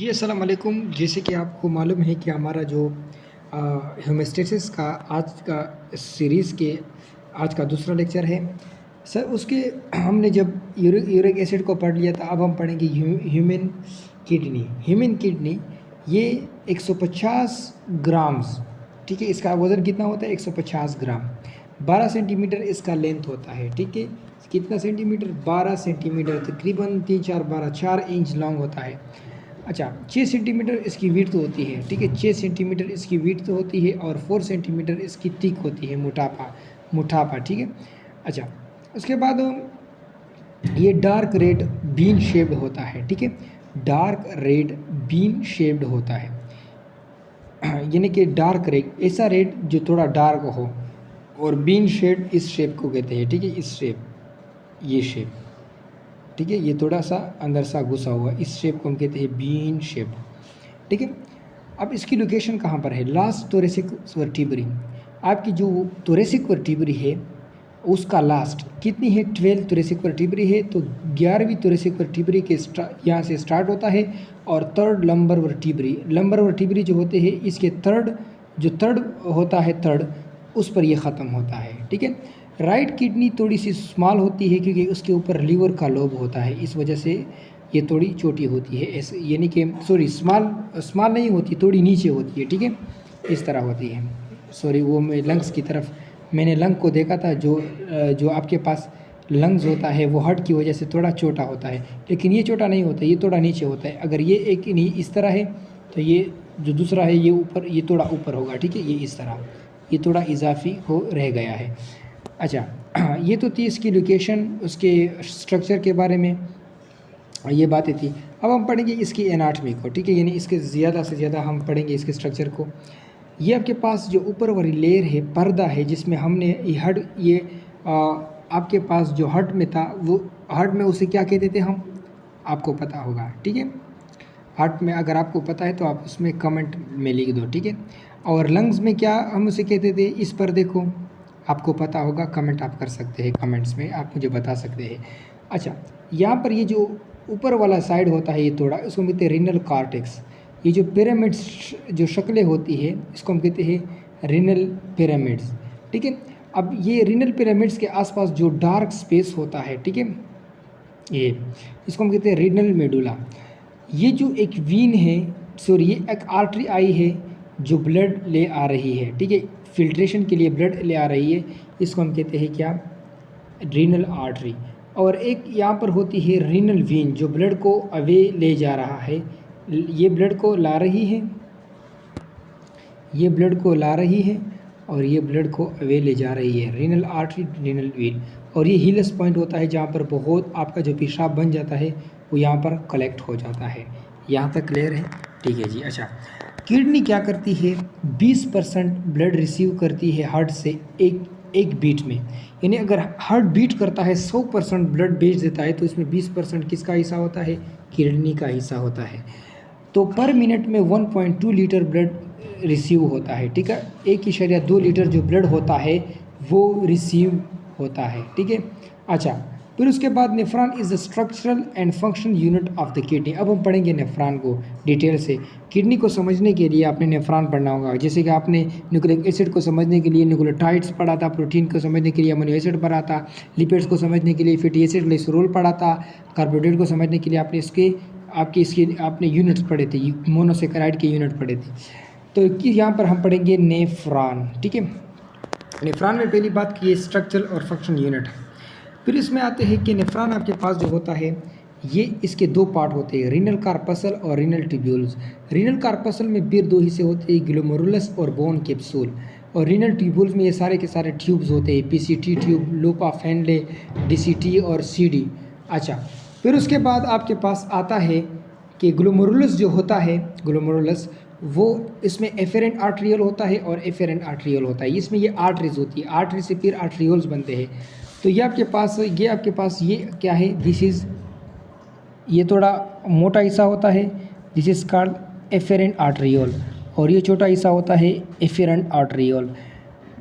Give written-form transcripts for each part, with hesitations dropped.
जी, अस्सलाम वालेकुम। जैसे कि आपको मालूम है कि हमारा जो होम्योस्टेसिस का आज का सीरीज़ के आज का दूसरा लेक्चर है। सर उसके हमने जब यूरिक एसिड को पढ़ लिया था, अब हम पढ़ेंगे ह्यूमन किडनी। ह्यूमन किडनी ये 150 ग्राम्स, ठीक है। इसका वज़न कितना होता है? 150 ग्राम। 12 सेंटीमीटर इसका लेंथ होता है, ठीक है। कितना सेंटीमीटर? 12 सेंटीमीटर, तकरीबन 3 4 12 4 इंच लॉन्ग होता है। अच्छा, 6 सेंटीमीटर इसकी विड्थ होती है, ठीक है। 6 सेंटीमीटर इसकी विड्थ होती है और 4 सेंटीमीटर इसकी थिक होती है, मोटापा, ठीक है। अच्छा, उसके बाद ये डार्क रेड बीन शेप्ड होता है, ठीक है। डार्क रेड बीन शेप्ड होता है, यानी कि डार्क रेड, ऐसा रेड जो थोड़ा डार्क हो, और बीन शेड इस शेप को कहते हैं, ठीक है। इस शेप, ये शेप, ठीक है। ये थोड़ा सा अंदर सा घुसा हुआ, इस शेप को हम कहते हैं बीन शेप, ठीक है। अब इसकी लोकेशन कहाँ पर है? Last thoracic vertebrae. आपकी जो थोरेसिक वर्टिब्री है उसका लास्ट कितनी है? 12 थोरेसिक वर्टिब्री है। तो 11वीं थोरेसिक वर्टिब्री के यहाँ से स्टार्ट होता है, और थर्ड लंबर वर्टिब्री जो होते हैं, इसके थर्ड होता है, थर्ड उस पर ये ख़त्म होता है, ठीक है। राइट किडनी थोड़ी सी स्मॉल होती है क्योंकि उसके ऊपर लीवर का लोब होता है, इस वजह से ये थोड़ी छोटी होती है, ऐसे, यानी कि सॉरी, स्मॉल नहीं होती, थोड़ी नीचे होती है, ठीक है। इस तरह होती है। सॉरी, वो मैं लंग्स की तरफ, मैंने लंग को देखा था, जो आपके पास लंग्स होता है वो हार्ट की वजह से थोड़ा छोटा होता है, लेकिन ये छोटा नहीं होता, ये थोड़ा नीचे होता है। अगर ये एक इस तरह है तो ये जो दूसरा है ये ऊपर, ये थोड़ा ऊपर होगा, ठीक है। ये इस तरह, ये थोड़ा इजाफी हो रह गया है। अच्छा, ये तो थी इसकी लोकेशन, उसके स्ट्रक्चर के बारे में ये बातें थी। अब हम पढ़ेंगे इसकी एनाटमी को, ठीक है। यानी इसके ज़्यादा से ज़्यादा हम पढ़ेंगे इसके स्ट्रक्चर को। ये आपके पास जो ऊपर वाली लेयर है, पर्दा है, जिसमें हमने ये आपके पास जो हार्ट में था, वो हार्ट में उसे क्या कहते थे हम? आपको पता होगा, ठीक है। हार्ट में अगर आपको पता है तो आप उसमें कमेंट में लिख दो, ठीक है। और लंग्स में क्या हम उसे कहते थे? इस पर्दे को आपको पता होगा, कमेंट आप कर सकते हैं, कमेंट्स में आप मुझे बता सकते हैं। अच्छा, यहाँ पर ये जो ऊपर वाला साइड होता है, ये थोड़ा, इसको कहते हैं रीनल कॉर्टेक्स। ये जो पिरामिड्स जो शक्लें होती है, इसको हम कहते हैं रीनल पिरामिड्स, ठीक है। अब ये रीनल पिरामिड्स के आसपास जो डार्क स्पेस होता है, ठीक है, ये इसको हम कहते हैं रीनल मेडुला। ये जो एक वीन है, सॉरी, ये एक आर्टरी आई है जो ब्लड ले आ रही है, ठीक है, फिल्ट्रेशन के लिए ब्लड ले आ रही है, इसको हम कहते हैं क्या? Renal artery. और एक यहाँ पर होती है रीनल वीन जो ब्लड को अवे ले जा रहा है, ये ब्लड को ला रही है, ये ब्लड को ला रही है, और ये ब्लड को अवे ले जा रही है, रीनल आर्टरी, रीनल वीन। और ये हीलस पॉइंट होता है जहाँ पर बहुत आपका जो पेशाब बन जाता है वो यहाँ पर कलेक्ट हो जाता है। यहाँ तक क्लियर है? ठीक है जी। अच्छा, किडनी क्या करती है? 20% ब्लड रिसीव करती है हार्ट से एक बीट में। यानी अगर हार्ट बीट करता है 100% ब्लड भेज देता है, तो इसमें 20% किसका हिस्सा होता है? किडनी का हिस्सा होता है। तो पर मिनट में 1.2 लीटर ब्लड रिसीव होता है, ठीक है। 1.2 लीटर जो ब्लड होता है वो रिसीव होता है, ठीक है। अच्छा, फिर उसके बाद nephron is the structural and function unit of the kidney. अब हम पढ़ेंगे नेफ्रॉन को डिटेल से। किडनी को समझने के लिए आपने नेफ्रॉन पढ़ना होगा, जैसे कि आपने न्यूक्लिक एसिड को समझने के लिए न्यूक्लियोटाइड्स पढ़ा था, प्रोटीन को समझने के लिए अमीनो एसिड पढ़ा था, लिपिड्स को समझने के लिए फैटी एसिड ग्लिसरॉल पढ़ा था, कार्बोहाइड्रेट को समझने के लिए आपने आपने यूनिट्स पढ़े थे, मोनोसेकेराइड के यूनिट पढ़े थे। तो यहाँ पर हम पढ़ेंगे नेफ्रॉन, ठीक है। नेफ्रॉन में पहली बात की स्ट्रक्चर और फंक्शन यूनिट है। फिर इसमें आते हैं कि नेफ्रॉन आपके पास जो होता है, ये इसके दो पार्ट होते हैं, रीनल कार्पसल और रीनल ट्यूब्यूल्स। रीनल कार्पसल में फिर दो हिस्से होते हैं, ग्लोमेरुलस और बोन कैप्सूल। और रीनल ट्यूब्यूल्स में ये सारे के सारे ट्यूब्स होते हैं, पीसीटी ट्यूब, लोपा फेनले, डीसीटी और सीडी। अच्छा, फिर उसके बाद आपके पास आता है कि ग्लोमेरुलस जो होता है, ग्लोमेरुलस वो इसमें एफेरेंट आर्ट्रियल होता है और एफेरेंट आर्ट्रियल होता है। इसमें ये आर्टरीज होती है, आर्टरी से फिर आर्ट्रियोल्स बनते हैं। तो ये आपके पास ये क्या है? दिस इज़, ये थोड़ा मोटा हिस्सा होता है, this is called efferent arteriole, और ये छोटा हिस्सा होता है एफेरेंट आर्ट्रियोल,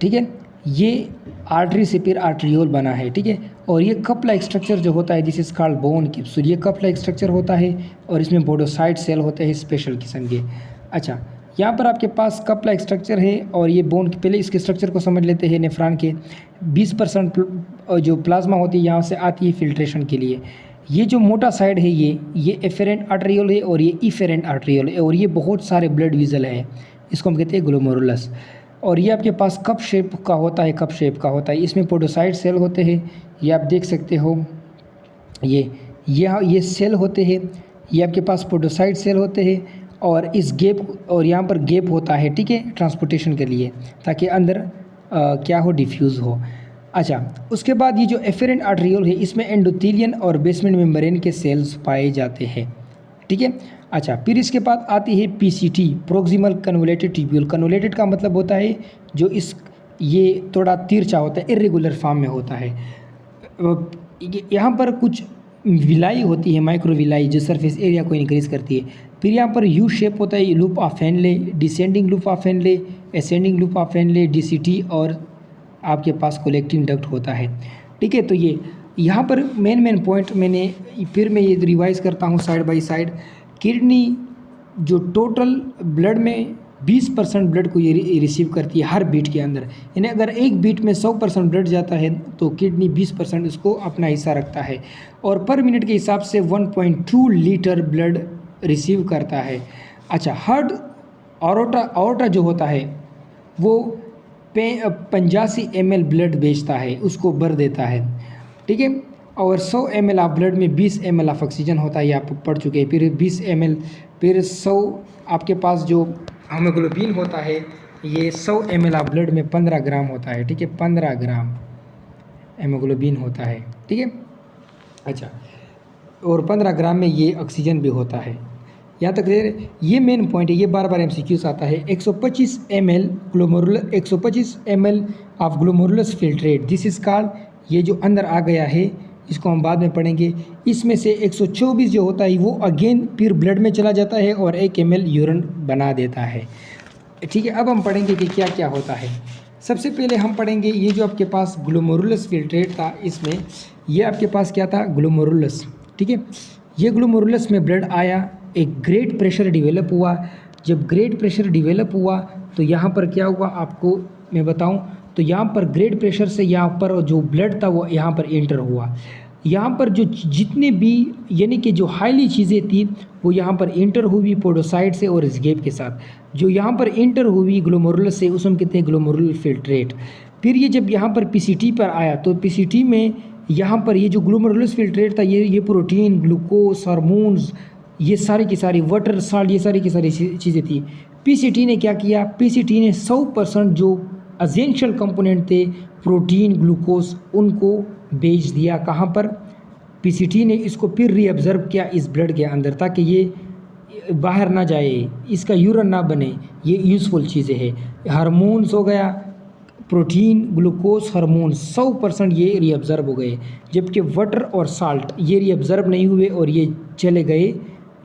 ठीक है। ये आर्टरी से फिर आर्ट्रियोल बना है, ठीक है। और ये कप लाइक स्ट्रक्चर जो होता है this is called bone capsule, ये कप लाइक स्ट्रक्चर होता है और इसमें पोडोसाइट सेल होते हैं स्पेशल किस्म के। अच्छा, यहाँ पर आपके पास कप लाइक स्ट्रक्चर है और ये बोन, पहले इसके स्ट्रक्चर को समझ लेते हैं। नेफ्रॉन के 20% जो प्लाज्मा होती है यहाँ से आती है फिल्ट्रेशन के लिए। ये जो मोटा साइड है ये एफेरेंट आर्टरियोल है और ये इफेरेंट आर्टरियोल है और ये बहुत सारे ब्लड विजल है, इसको हम कहते हैं ग्लोमेरुलस। और ये आपके पास कप शेप का होता है, कप शेप का होता है, इसमें पोडोसाइट सेल होते हैं, ये आप देख सकते हो। ये सेल होते हैं, ये आपके पास पोडोसाइट सेल होते हैं और इस गैप और यहाँ पर गैप होता है, ठीक है, ट्रांसपोर्टेशन के लिए, ताकि अंदर क्या हो, डिफ्यूज़ हो। अच्छा, उसके बाद ये जो एफेरेंट आर्टरियोल है इसमें एंडोथेलियन और बेसमेंट मेम्ब्रेन के सेल्स पाए जाते हैं, ठीक है। अच्छा, फिर इसके बाद आती है PCT, proximal convoluted tubule. Convoluted का मतलब होता है जो ये थोड़ा तिरछा होता है, इरेगुलर फॉर्म में होता है। यहाँ पर कुछ विलाई होती है, माइक्रो विलाई, जो सरफेस एरिया को इंक्रीज करती है। फिर यहाँ पर यू शेप होता है, loop of Henle, descending loop of Henle, ascending loop of Henle, DCT, और आपके पास कलेक्टिंग डक्ट होता है, ठीक है। तो ये यहाँ पर मेन पॉइंट मैं ये रिवाइज करता हूँ साइड बाय साइड। किडनी जो टोटल ब्लड में 20% ब्लड को ये रिसीव करती है हर बीट के अंदर, यानी अगर एक बीट में 100% ब्लड जाता है तो किडनी 20% इसको अपना हिस्सा रखता है और पर मिनट के हिसाब से 1.2 लीटर ब्लड रिसीव करता है। अच्छा, हार्ट ऑरोटा जो होता है वो 85 ml ब्लड बेचता है, उसको भर देता है, ठीक है। और 100 ml ऑफ ब्लड में 20 ml ऑफ ऑक्सीजन होता है, ये आप पढ़ चुके हैं। फिर 20 ml, फिर 100 आपके पास जो हीमोग्लोबिन होता है, ये 100 ml ऑफ ब्लड में 15 ग्राम होता है, ठीक है, 15 ग्राम हीमोग्लोबिन होता है, ठीक है। अच्छा, और 15 ग्राम में ये ऑक्सीजन भी होता है। यहाँ तक ये मेन पॉइंट है, ये बार बार MCQs आता है। 125 ml glomerulus, 125 ml of glomerulus filtrate, this is called, ये जो अंदर आ गया है इसको हम बाद में पढ़ेंगे। इसमें से 124 जो होता है वो अगेन फिर ब्लड में चला जाता है और 1 ml यूरिन बना देता है, ठीक है। अब हम पढ़ेंगे कि क्या क्या होता है। सबसे पहले हम पढ़ेंगे ये जो आपके पास ग्लोमेरुलस फिल्ट्रेट था, इसमें ये आपके पास क्या था, ग्लोमेरुलस, ठीक है। ये ग्लोमेरुलस में ब्लड आया, एक ग्रेट प्रेशर डिवेलप हुआ। जब ग्रेट प्रेशर डिवेलप हुआ तो यहाँ पर क्या हुआ आपको मैं बताऊँ, तो यहाँ पर ग्रेट प्रेशर से यहाँ पर जो ब्लड था वो यहाँ पर एंटर हुआ। यहाँ पर जो जितने भी यानी कि जो हाईली चीज़ें थी वो यहाँ पर एंटर हुई पोडोसाइट से और इस गैप के साथ। जो यहाँ पर एंटर हुई ग्लोमेरुलस से उसमें कहते हैं ग्लोमेरुलर फिल्ट्रेट। फिर ये जब यहाँ पर पीसीटी पर आया तो पीसीटी में यहाँ पर ये जो ग्लोमेरुलस फिल्ट्रेट था ये प्रोटीन, ग्लूकोज, हार्मोन्स, ये सारी की सारी, वाटर, साल्ट, ये सारी की सारी चीज़ें थी। पीसीटी ने क्या किया, पीसीटी ने 100% जो एसेंशियल कंपोनेंट थे, प्रोटीन, ग्लूकोज, उनको बेच दिया। कहाँ पर, पीसीटी ने इसको फिर रीअब्जर्व किया इस ब्लड के अंदर, ताकि ये बाहर ना जाए, इसका यूरिन ना बने, ये यूज़फुल चीज़ें हैं। हार्मोन्स हो गया, प्रोटीन, ग्लूकोज, हार्मोन 100% ये रीअब्जर्व हो गए, जबकि वाटर और साल्ट ये रीअब्जर्व नहीं हुए और ये चले गए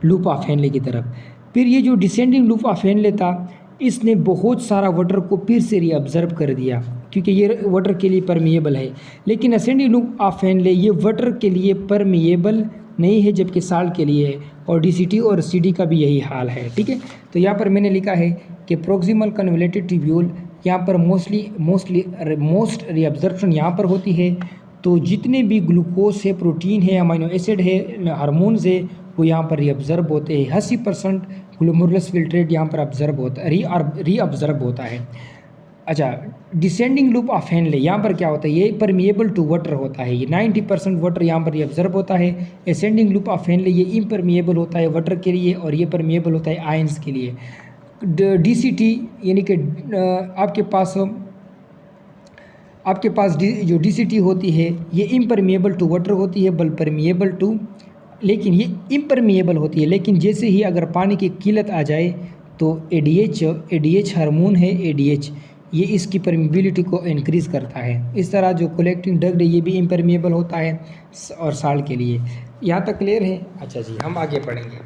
लूप ऑफ हेनले की तरफ। फिर ये जो डिसेंडिंग लूप ऑफ हेनले था इसने बहुत सारा वाटर को फिर से रीअब्जर्व कर दिया, क्योंकि ये वाटर के लिए परमिएबल है। लेकिन असेंडिंग लूप ऑफ हेनले ये वाटर के लिए परमिएबल नहीं है, जबकि साल्ट के लिए है। और डीसीटी और सीडी का भी यही हाल है, ठीक है। तो यहाँ पर मैंने लिखा है कि प्रोक्सिमल कन्वोलेटेड ट्यूब्यूल, यहाँ पर मोस्ट रीअब्जर्प्शन यहाँ पर होती है। तो जितने भी ग्लूकोज है, प्रोटीन है, अमीनो एसिड है, हार्मोन्स है, वो यहाँ पर रीअब्जर्व होते हैं। 80% ग्लोमेरुलस फिल्ट्रेट यहाँ पर ऑब्जर्व होता है, रीअब्जर्व होता है। अच्छा, डिसेंडिंग लूप ऑफ हेनले यहाँ पर क्या होता है, ये परमिएबल टू वाटर होता है, ये 90% वाटर यहाँ पर रीअब्जर्व होता है। असेंडिंग लूप ऑफ हेनले ये इम्परमिएबल होता है वाटर के लिए और ये परमिएबल होता है आयंस के लिए। डीसीटी यानी कि आपके पास जो डीसीटी होती है ये इम्परमिएबल टू वाटर होती है, बल परमिएबल टू, लेकिन ये इम्परमिएबल होती है। लेकिन जैसे ही अगर पानी की किल्लत आ जाए तो एडीएच हार्मोन है, एडीएच ये इसकी परमिबिलिटी को इंक्रीज़ करता है। इस तरह जो कलेक्टिंग डक्ट है ये भी इम्परमिएबल होता है और साल्ट के लिए। यहाँ तक क्लियर है। अच्छा जी, हम आगे पढ़ेंगे।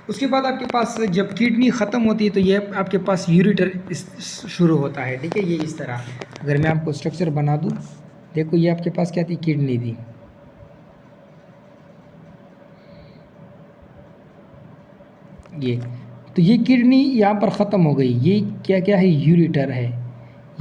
उसके बाद आपके पास जब किडनी ख़त्म होती है तो ये आपके पास यूरेटर शुरू होता है, ठीक है। ये इस तरह, अगर मैं आपको स्ट्रक्चर बना दूँ, देखो ये आपके पास क्या थी, किडनी थी, ये तो ये किडनी यहाँ पर ख़त्म हो गई। ये क्या क्या है, यूरेटर है।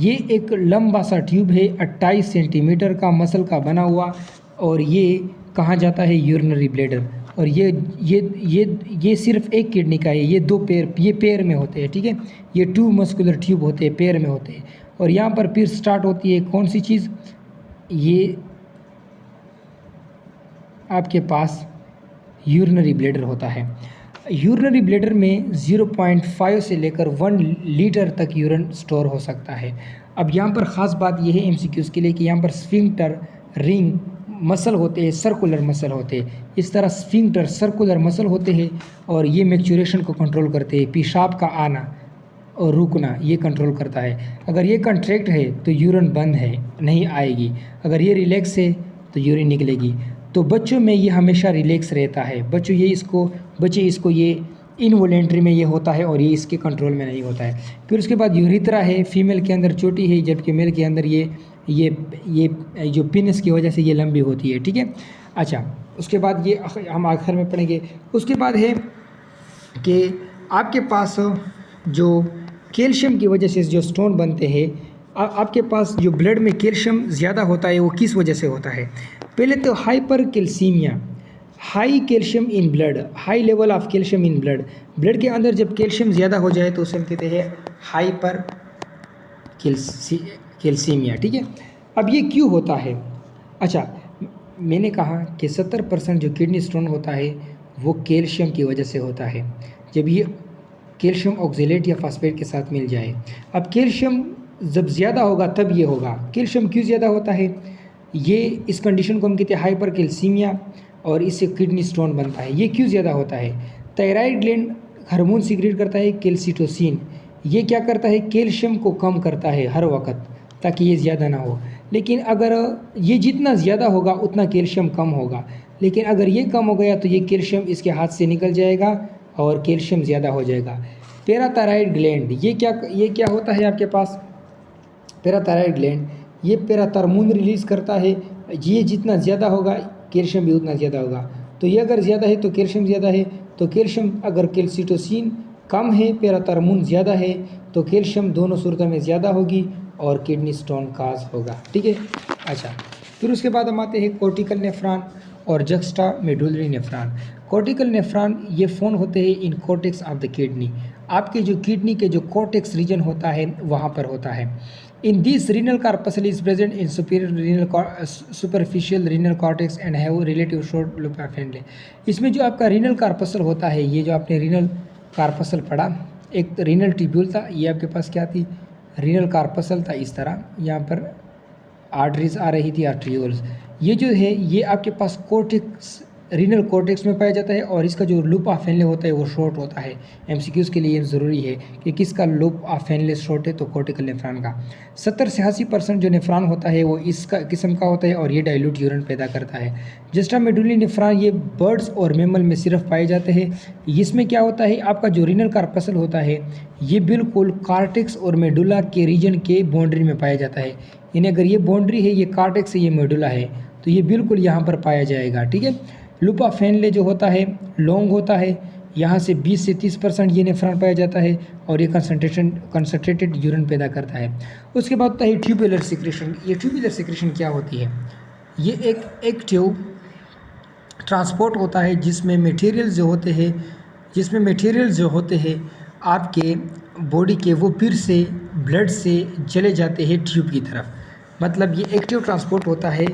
ये एक लंबा सा ट्यूब है 28 सेंटीमीटर का मसल का बना हुआ, और ये कहाँ जाता है, यूरिनरी ब्लैडर। और ये सिर्फ एक किडनी का है। ये दो पैर, ये पैर में होते हैं, ठीक है। ये टू मस्कुलर ट्यूब होते हैं, पैर में होते हैं। और यहाँ पर फिर स्टार्ट होती है कौन सी चीज़, ये आपके पास यूरिनरी ब्लैडर होता है। यूरिनरी ब्लैडर में 0.5 से लेकर 1 लीटर तक यूरिन स्टोर हो सकता है। अब यहाँ पर ख़ास बात यह है एमसीक्यूज़ के लिए कि यहाँ पर स्फिंक्टर, रिंग मसल होते हैं, सर्कुलर मसल होते हैं। इस तरह स्फिंक्टर, सर्कुलर मसल होते हैं, और ये मैक्चुरेशन को कंट्रोल करते हैं। पेशाब का आना और रुकना ये कंट्रोल करता है। अगर ये कंट्रैक्ट है तो यूरिन बंद है, नहीं आएगी। अगर ये रिलैक्स है तो यूरिन निकलेगी। तो बच्चों में ये हमेशा रिलैक्स रहता है। बच्चे इसको ये इनवॉलेंट्री में ये होता है, और ये इसके कंट्रोल में नहीं होता है। फिर उसके बाद यूरिथ्रा है, फीमेल के अंदर छोटी है, जबकि मेल के अंदर ये जो पिनस की वजह से ये लंबी होती है, ठीक है। अच्छा, उसके बाद ये हम आखिर में पढ़ेंगे। उसके बाद है कि आपके पास जो कैल्शियम की वजह से जो स्टोन बनते हैं, आपके पास जो ब्लड में कैल्शियम ज़्यादा होता है वो किस वजह से होता है। पहले तो hyper calcaemia, high calcium in blood, high level of calcium in blood. Blood के अंदर जब कैल्शियम ज़्यादा हो जाए तो उसे हम कहते हैं हाइपर कैल्सीमिया, ठीक है। अब ये क्यों होता है। अच्छा, मैंने कहा कि 70% जो किडनी स्टोन होता है वो कैल्शियम की वजह से होता है, जब ये कैल्शियम ऑक्जेलेट या फास्फेट के साथ मिल जाए। अब कैल्शियम जब ज़्यादा होगा तब ये होगा। कैल्शियम क्यों ज़्यादा होता है, ये इस कंडीशन को हम कहते हैं हाइपर कैल्सीमिया, और इससे किडनी स्टोन बनता है। ये क्यों ज़्यादा होता है, थायराइड ग्लैंड हार्मोन सीक्रेट करता है कैल्सिटोसिन। ये क्या करता है, कैल्शियम को कम करता है हर वक्त, ताकि ये ज़्यादा ना हो। लेकिन अगर ये जितना ज़्यादा होगा उतना कैल्शियम कम होगा, लेकिन अगर ये कम हो गया तो ये कैल्शियम इसके हाथ से निकल जाएगा और कैल्शियम ज़्यादा हो जाएगा। पैराथायराइड ग्लैंड, ये क्या होता है आपके पास, पैराथायराइड ग्लैंड ये पैराथार्मोन रिलीज़ करता है। ये जितना ज़्यादा होगा कैल्शियम भी उतना ज़्यादा होगा। तो ये अगर ज़्यादा है तो कैल्शियम ज़्यादा है, तो कैल्शियम अगर कैल्सिटोसिन कम है, पैराथार्मोन ज़्यादा है, तो कैल्शियम दोनों सूरतों में ज़्यादा होगी और किडनी स्टोन काज होगा, ठीक है। अच्छा, फिर उसके बाद हम आते हैं कॉर्टिकल नेफ्रॉन और juxta medullary nephron. Cortical nephron ये फोन होते हैं इन कॉर्टेक्स ऑफ द किडनी। आपके जो किडनी के जो कॉर्टेक्स रीजन होता है वहाँ पर होता है। In this renal corpuscle is present in superficial renal cortex and have relative short loop of Henle. इसमें जो आपका रीनल कार्पसल होता है, ये जो आपने रीनल कार्पसल पढ़ा, एक रीनल ट्यूब्यूल था, ये आपके पास क्या थी, रीनल कार्पसल था। इस तरह यहाँ पर आर्टरीज आ रही थी, आर्ट्रियोल्स। ये जो है ये आपके पास कॉर्टेक्स, रीनल कॉर्टेक्स में पाया जाता है, और इसका जो लूप ऑफ हेनले होता है वो शॉर्ट होता है। एमसीक्यूज़ के लिए ज़रूरी है कि किसका लूप ऑफ हेनले शॉर्ट है, तो कॉर्टिकल नेफ्रॉन का। 70 से 80% जो नेफ्रॉन होता है वो इसका किस्म का होता है, और ये डाइल्यूट यूरिन पैदा करता है। जस्टा मेडुलरी नेफ्रॉन ये बर्ड्स और मैमल में सिर्फ पाए जाते हैं। इसमें क्या होता है, आपका जो रीनल कार्पसल होता है ये बिल्कुल कार्टेक्स और मेडुला के रीजन के बाउंड्री में पाया जाता है। यानी अगर ये बाउंड्री है, ये कार्टेक्स है, ये मेडुला है, तो ये बिल्कुल यहाँ पर पाया जाएगा, ठीक है। लूप ऑफ हेनले जो होता है लॉन्ग होता है, यहाँ से 20 से 30% ये नेफ्रॉन पाया जाता है, और ये कंसंट्रेटेड यूरिन पैदा करता है। उसके बाद होता है ट्यूबुलर सिक्रेशन। ये ट्यूबुलर सिक्रेशन क्या होती है, ये एक एक्टिव ट्रांसपोर्ट होता है जिसमें मटेरियल जो होते हैं आपके बॉडी के, वो फिर से ब्लड से चले जाते हैं ट्यूब की तरफ। मतलब ये एक्टिव ट्रांसपोर्ट होता है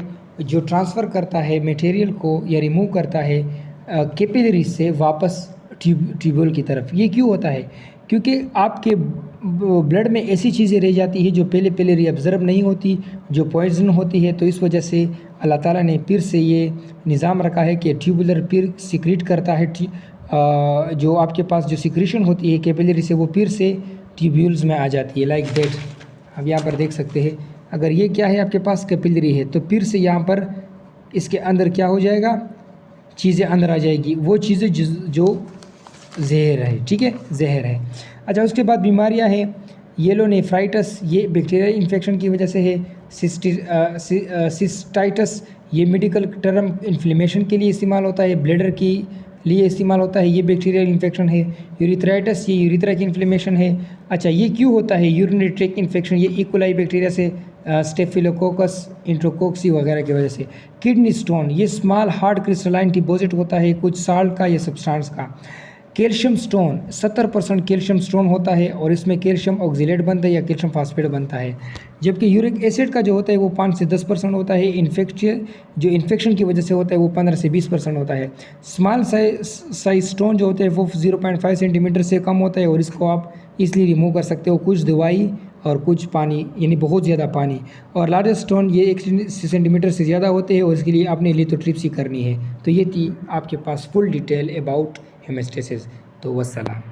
जो ट्रांसफ़र करता है मटेरियल को या रिमूव करता है कैपिलरी से वापस ट्यूब्यूल की तरफ। ये क्यों होता है, क्योंकि आपके ब्लड में ऐसी चीज़ें रह जाती है जो पहले रिअब्जर्व नहीं होती, जो पॉइजन होती है। तो इस वजह से अल्लाह ताला ने फिर से ये निज़ाम रखा है कि ट्यूबुलर फिर सिक्रीट करता है, जो आपके पास जो सिक्रीशन होती है कैपिलरी से वो फिर से ट्यूब्यूल्स में आ जाती है, लाइक दैट। अब यहाँ पर देख सकते हैं, अगर ये क्या है आपके पास कैपिलरी है, तो फिर से यहाँ पर इसके अंदर क्या हो जाएगा, चीज़ें अंदर आ जाएगी, वो चीज़ें जो जहर है, ठीक है, जहर है। अच्छा, उसके बाद बीमारियाँ हैं, येलो नेफ्राइटिस ये बैक्टीरियल इन्फेक्शन की वजह से है। सिस्टाइटिस ये मेडिकल टर्म इन्फ्लेमेशन के लिए इस्तेमाल होता है। ब्लैडर की लिए इस्तेमाल होता है, ये बैक्टीरियल इन्फेक्शन है। यूरिथ्राइटिस, ये यूरिथ्रा की इन्फ्लेमेशन है। अच्छा, ये क्यों होता है? यूरिनरी ट्रैक्ट इन्फेक्शन, ये इकोलाई बैक्टीरिया से, स्टेफिलोकोकस इंट्रोकोक्सी वगैरह की वजह से। किडनी स्टोन, ये स्मॉल हार्ड क्रिस्टलाइन डिपॉजिट होता है कुछ साल्ट का या सब्सटेंस का। कैल्शियम स्टोन, 70% कैल्शियम स्टोन होता है और इसमें कैल्शियम ऑक्सीलेट बनता है या कैल्शियम फास्फेट बनता है। जबकि यूरिक एसिड का जो होता है वो 5 से 10% होता है। जो इन्फेक्शन की वजह से होता है वो 15 से 20% होता है। स्मॉल साइज स्टोन जो होते हैं वो 0.5 सेंटीमीटर से कम होता है और इसको आप इसलिए रिमूव कर सकते हो, कुछ दवाई और कुछ पानी, यानी बहुत ज़्यादा पानी। और लार्जेस्ट स्टोन ये 1 सेंटीमीटर से ज़्यादा होते हैं और इसके लिए आपने लिथोट्रिप्सी करनी है। तो ये थी आपके पास फुल डिटेल अबाउट हेमेस्टेसिस। तो वस्सलाम।